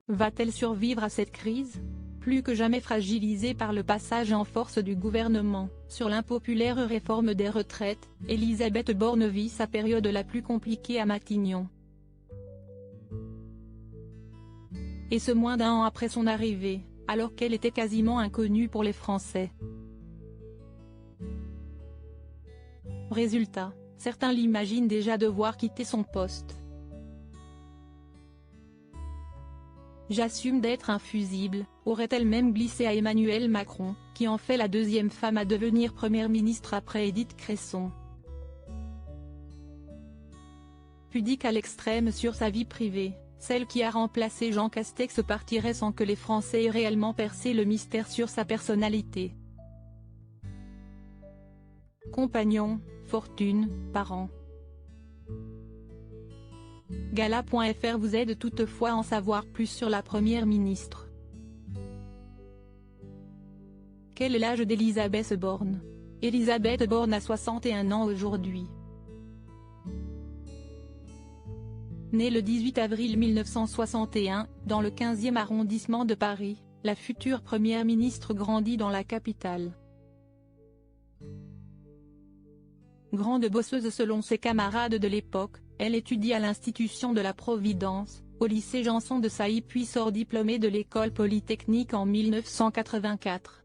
Va-t-elle survivre à cette crise? Plus que jamais fragilisée par le passage en force du gouvernement sur l'impopulaire réforme des retraites, Elisabeth Borne vit sa période la plus compliquée à Matignon. Et ce moins d'un an après son arrivée, alors qu'elle était quasiment inconnue pour les Français. Résultat, certains l'imaginent déjà devoir quitter son poste. « J'assume d'être infusible », aurait-elle même glissé à Emmanuel Macron, qui en fait la deuxième femme à devenir première ministre après Édith Cresson. Pudique à l'extrême sur sa vie privée, celle qui a remplacé Jean Castex partirait sans que les Français aient réellement percé le mystère sur sa personnalité. Compagnon, fortune, parents. Gala.fr vous aide toutefois à en savoir plus sur la première ministre. Quel est l'âge d'Elisabeth Borne? Elisabeth Borne a 61 ans aujourd'hui. Née le 18 avril 1961, dans le 15e arrondissement de Paris, la future première ministre grandit dans la capitale. Grande bosseuse selon ses camarades de l'époque, elle étudie à l'Institution de la Providence, au lycée Janson de Sailly puis sort diplômée de l'école polytechnique en 1984.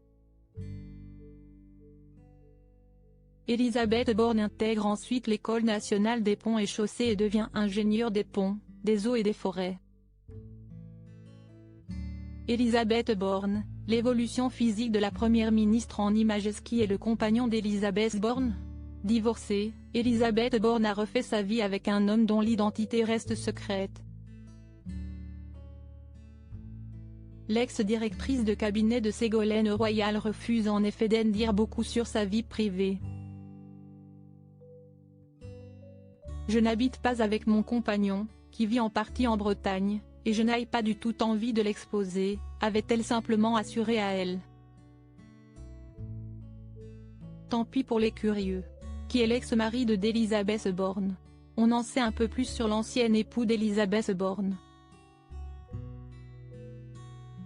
Elisabeth Borne intègre ensuite l'École nationale des ponts et chaussées et devient ingénieure des ponts, des eaux et des forêts. Elisabeth Borne, l'évolution physique de la première ministre en images. Qui est le compagnon d'Elisabeth Borne? Divorcée, Elisabeth Borne a refait sa vie avec un homme dont l'identité reste secrète. L'ex-directrice de cabinet de Ségolène Royal refuse en effet d'en dire beaucoup sur sa vie privée. Je n'habite pas avec mon compagnon, qui vit en partie en Bretagne, et je n'ai pas du tout envie de l'exposer, avait-elle simplement assuré à Elle. Tant pis pour les curieux. Qui est l'ex-mari d'Elisabeth Borne? On en sait un peu plus sur l'ancien époux d'Elisabeth Borne.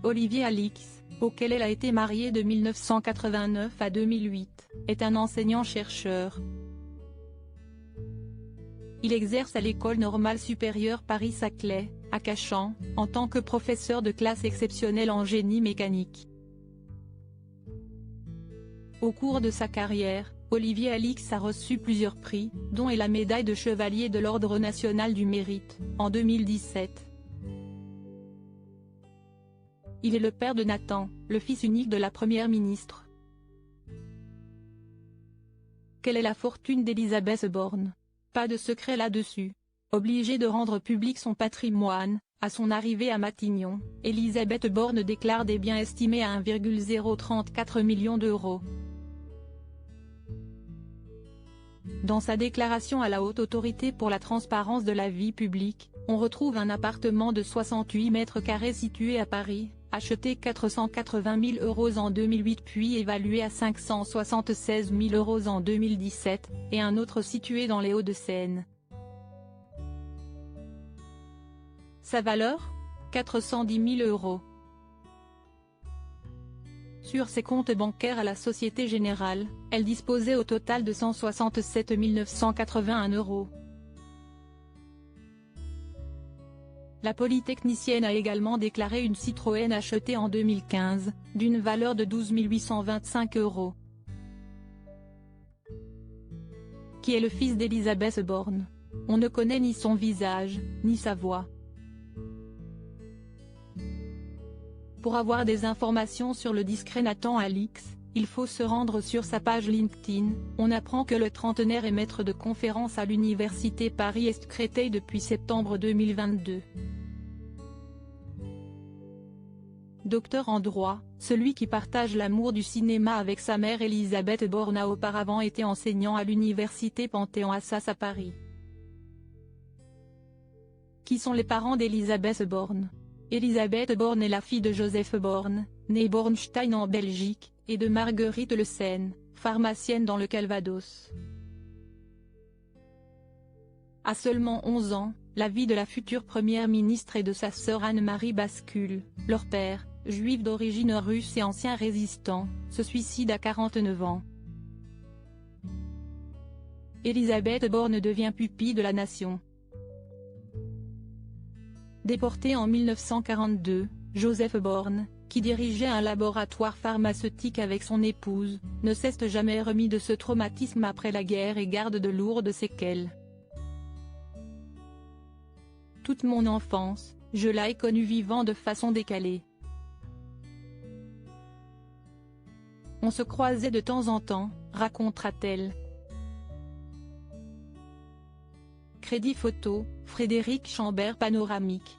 Olivier Alix, auquel elle a été mariée de 1989 à 2008, est un enseignant-chercheur. Il exerce à l'École normale supérieure Paris-Saclay, à Cachan, en tant que professeur de classe exceptionnelle en génie mécanique. Au cours de sa carrière, Olivier Alix a reçu plusieurs prix, dont la médaille de chevalier de l'Ordre national du mérite, en 2017. Il est le père de Nathan, le fils unique de la première ministre. Quelle est la fortune d'Elisabeth Borne? Pas de secret là-dessus. Obligée de rendre public son patrimoine, à son arrivée à Matignon, Elisabeth Borne déclare des biens estimés à 1,034 million d'euros. Dans sa déclaration à la Haute Autorité pour la transparence de la vie publique, on retrouve un appartement de 68 mètres carrés situé à Paris, acheté 480 000 euros en 2008 puis évalué à 576 000 euros en 2017, et un autre situé dans les Hauts-de-Seine. Sa valeur? 410 000 euros. Sur ses comptes bancaires à la Société Générale, elle disposait au total de 167 981 euros. La polytechnicienne a également déclaré une Citroën achetée en 2015, d'une valeur de 12 825 euros. Qui est le fils d'Elisabeth Borne? On ne connaît ni son visage, ni sa voix. Pour avoir des informations sur le discret Nathan Alix, il faut se rendre sur sa page LinkedIn. On apprend que le trentenaire est maître de conférences à l'université Paris-Est Créteil depuis septembre 2022. Docteur en droit, celui qui partage l'amour du cinéma avec sa mère Elisabeth Borne a auparavant été enseignant à l'université Panthéon-Assas à Paris. Qui sont les parents d'Elisabeth Borne? Elisabeth Borne est la fille de Joseph Borne, né Bornstein en Belgique, et de Marguerite Le Sen, pharmacienne dans le Calvados. À seulement 11 ans, la vie de la future première ministre et de sa sœur Anne-Marie bascule. Leur père, juif d'origine russe et ancien résistant, se suicide à 49 ans. Elisabeth Borne devient pupille de la nation. Déporté en 1942, Joseph Borne, qui dirigeait un laboratoire pharmaceutique avec son épouse, ne s'est jamais remis de ce traumatisme après la guerre et garde de lourdes séquelles. Toute mon enfance, je l'ai connu vivant de façon décalée. On se croisait de temps en temps, racontera-t-elle. Crédit photo, Frédéric Chambert panoramique.